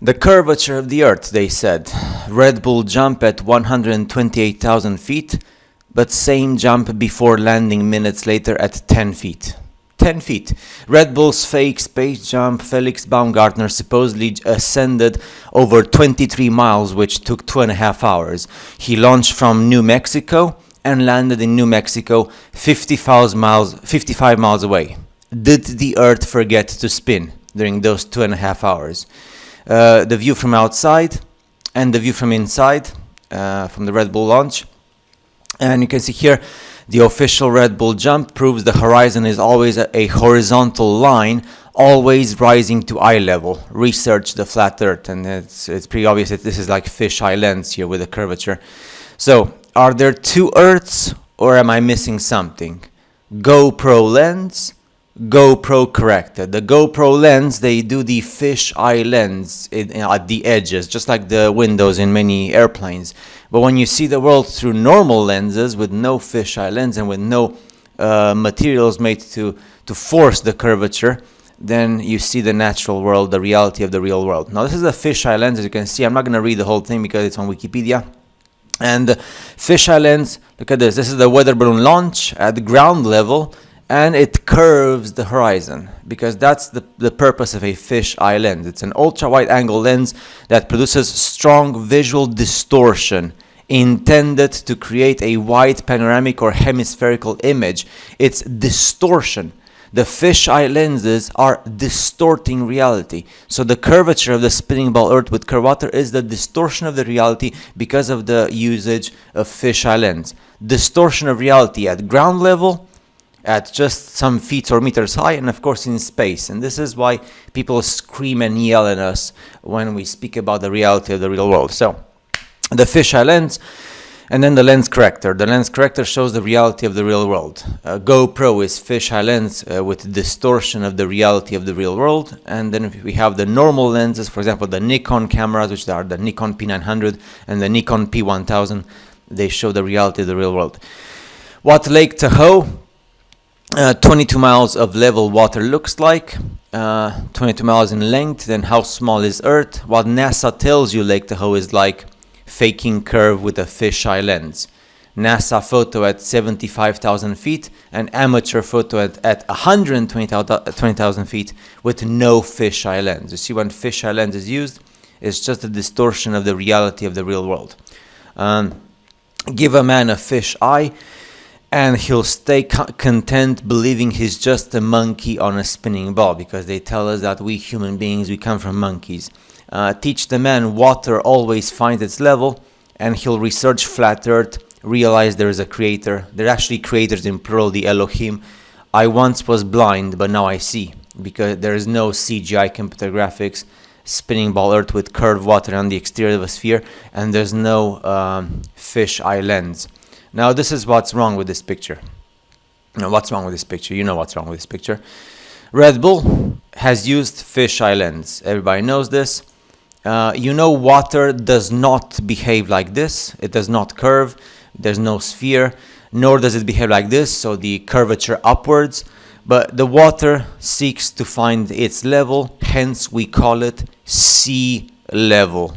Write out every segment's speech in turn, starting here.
The curvature of the Earth, they said. Red Bull jump at 128,000 feet, but same jump before landing minutes later at 10 feet. 10 feet. Red Bull's fake space jump, Felix Baumgartner supposedly ascended over 23 miles, which took 2.5 hours. He launched from New Mexico and landed in New Mexico 55 miles away. Did the Earth forget to spin during those 2.5 hours? The view from outside and the view from inside, from the Red Bull launch. And you can see here, the official Red Bull jump proves the horizon is always a horizontal line, always rising to eye level. Research the flat Earth, and it's pretty obvious that this is like fisheye lens here with a curvature. So, are there two Earths, or am I missing something? GoPro lens, GoPro corrected. The GoPro lens, they do the fisheye lens at the edges, just like the windows in many airplanes. But when you see the world through normal lenses with no fisheye lens and with no materials made to force the curvature, then you see the natural world, the reality of the real world. Now this is a fisheye lens, as you can see. I'm not going to read the whole thing because it's on Wikipedia. And fisheye lens, look at this. This is the weather balloon launch at ground level, and it curves the horizon because that's the purpose of a fisheye lens. It's an ultra-wide angle lens that produces strong visual distortion intended to create a wide panoramic or hemispherical image. It's distortion. The fisheye lenses are distorting reality. So the curvature of the spinning ball Earth with Curvature is the distortion of the reality because of the usage of fisheye lens. Distortion of reality at ground level, at just some feet or meters high, and of course in space. And this is why people scream and yell at us when we speak about the reality of the real world. So the fisheye lens, and then the lens corrector. The lens corrector shows the reality of the real world. GoPro is fisheye lens with distortion of the reality of the real world. And then if we have the normal lenses, for example, the Nikon cameras, which are the Nikon P900 and the Nikon P1000, they show the reality of the real world. What Lake Tahoe, 22 miles of level water looks like, 22 miles in length. Then how small is Earth? What NASA tells you Lake Tahoe is like, faking curve with a fisheye lens. NASA photo at 75,000 feet, an amateur photo at 120,000 feet with no fisheye lens. You see, when fisheye lens is used, it's just a distortion of the reality of the real world. Give a man a fish eye and he'll stay content believing he's just a monkey on a spinning ball, because they tell us that we human beings, we come from monkeys. Teach the man water always finds its level, and he'll research flat Earth, realize there is a creator. There are actually creators in plural, the Elohim. I once was blind, but now I see, because there is no CGI computer graphics, spinning ball Earth with curved water on the exterior of a sphere, and there's no fish eye lens. Now this is what's wrong with this picture. Now what's wrong with this picture? You know what's wrong with this picture. Red Bull has used fisheye lens. Everybody knows this. You know water does not behave like this. It does not curve. There's no sphere, nor does it behave like this, so the curvature upwards. But the water seeks to find its level, hence we call it sea level.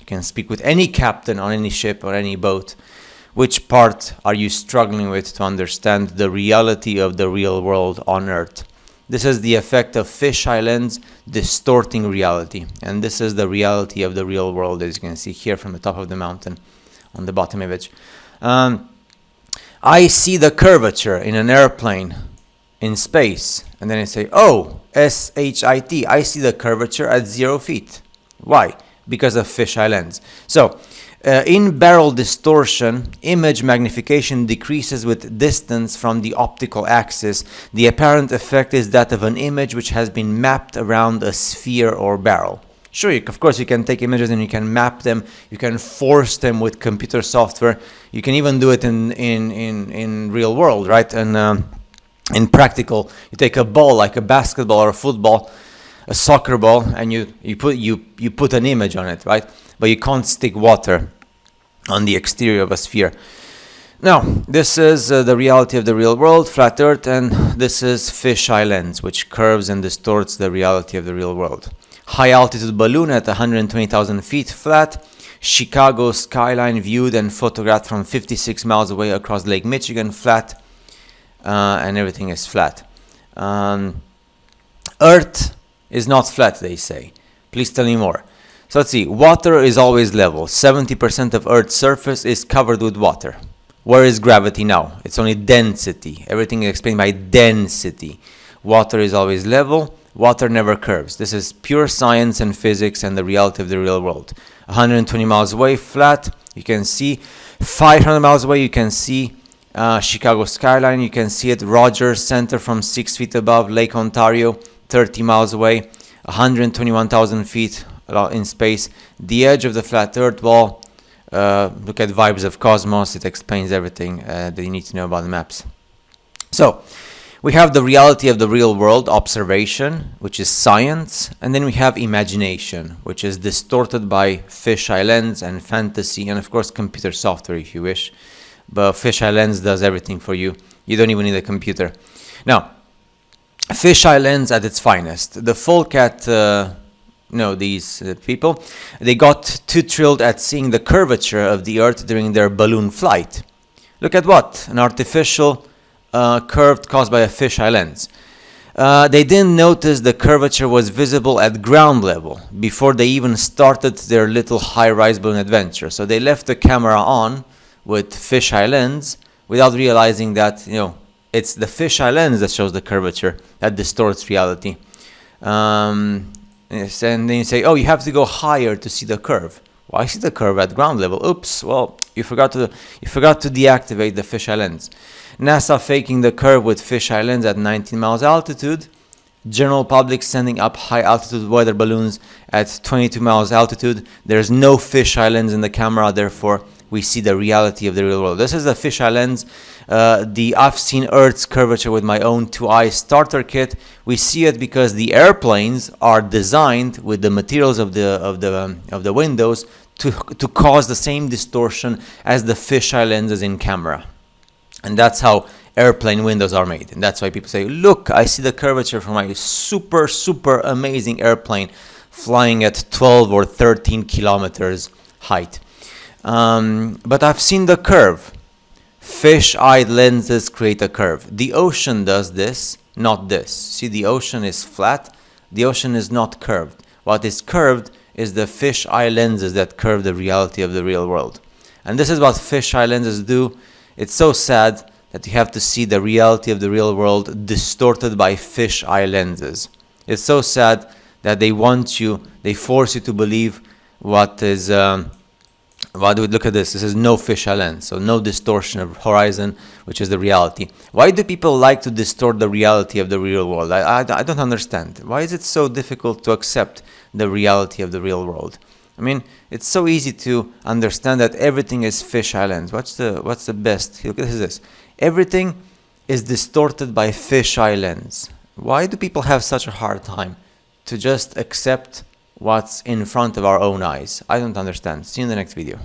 You can speak with any captain on any ship or any boat. Which part are you struggling with to understand the reality of the real world on Earth? This is the effect of fisheye lens distorting reality. And this is the reality of the real world, as you can see here from the top of the mountain on the bottom image. I see the curvature in an airplane in space. And then I say, oh, S-H-I-T, I see the curvature at 0 feet. Why? Because of fisheye lens. So, in barrel distortion, image magnification decreases with distance from the optical axis. The apparent effect is that of an image which has been mapped around a sphere or barrel. Sure, of course you can take images and you can map them, you can force them with computer software, you can even do it in real world, right? And in practical, you take a ball like a basketball or a football, a soccer ball, and you put an image on it, right? But you can't stick water on the exterior of a sphere. Now, this is the reality of the real world, flat Earth, and this is fisheye lens, which curves and distorts the reality of the real world. High altitude balloon at 120,000 feet flat. Chicago skyline viewed and photographed from 56 miles away across Lake Michigan flat. And everything is flat. Earth is not flat, they say. Please tell me more. So let's see. Water is always level. 70% of Earth's surface is covered with water. Where is gravity now? It's only density. Everything is explained by density. Water is always level. Water never curves. This is pure science and physics and the reality of the real world. 120 miles away, flat. You can see 500 miles away. You can see Chicago skyline. You can see it. Rogers Center from 6 feet above Lake Ontario, 30 miles away. 121,000 feet in space. The edge of the flat Earth wall. Look at Vibes of Cosmos. It explains everything that you need to know about the maps. So we have the reality of the real world, observation, which is science, and then we have imagination, which is distorted by fisheye lens and fantasy, and of course computer software if you wish. But fisheye lens does everything for you. You don't even need a computer. Now, fisheye lens at its finest. The Folcat, these people, they got too thrilled at seeing the curvature of the Earth during their balloon flight. Look at what? An artificial curve caused by a fisheye lens. They didn't notice the curvature was visible at ground level before they even started their little high-rise balloon adventure. So they left the camera on with fisheye lens without realizing that, it's the fisheye lens that shows the curvature, that distorts reality. And then you say, oh, you have to go higher to see the curve. Well, I see the curve at ground level. Oops, well, you forgot to deactivate the fisheye lens. NASA faking the curve with fisheye lens at 19 miles altitude. General public sending up high altitude weather balloons at 22 miles altitude. There's no fisheye lens in the camera, therefore we see the reality of the real world. This is the fisheye lens. I've seen Earth's curvature with my own 2 eyes starter kit. We see it because the airplanes are designed with the materials of the windows to cause the same distortion as the fisheye lenses in camera. And that's how airplane windows are made. And that's why people say, look, I see the curvature from my super, super amazing airplane flying at 12 or 13 kilometers height. But I've seen the curve. Fish-eyed lenses create a curve. The ocean does this, not this. See, the ocean is flat. The ocean is not curved. What is curved is the fish-eye lenses that curve the reality of the real world. And this is what fish-eye lenses do. It's so sad that you have to see the reality of the real world distorted by fish-eye lenses. It's so sad that they force you to believe what is... look at this. This is no fisheye lens, so no distortion of horizon, which is the reality. Why do people like to distort the reality of the real world? I don't understand. Why is it so difficult to accept the reality of the real world? I mean, it's so easy to understand that everything is fisheye lens. What's the best? Look at this. Everything is distorted by fisheye lens. Why do people have such a hard time to just accept what's in front of our own eyes? I don't understand. See you in the next video.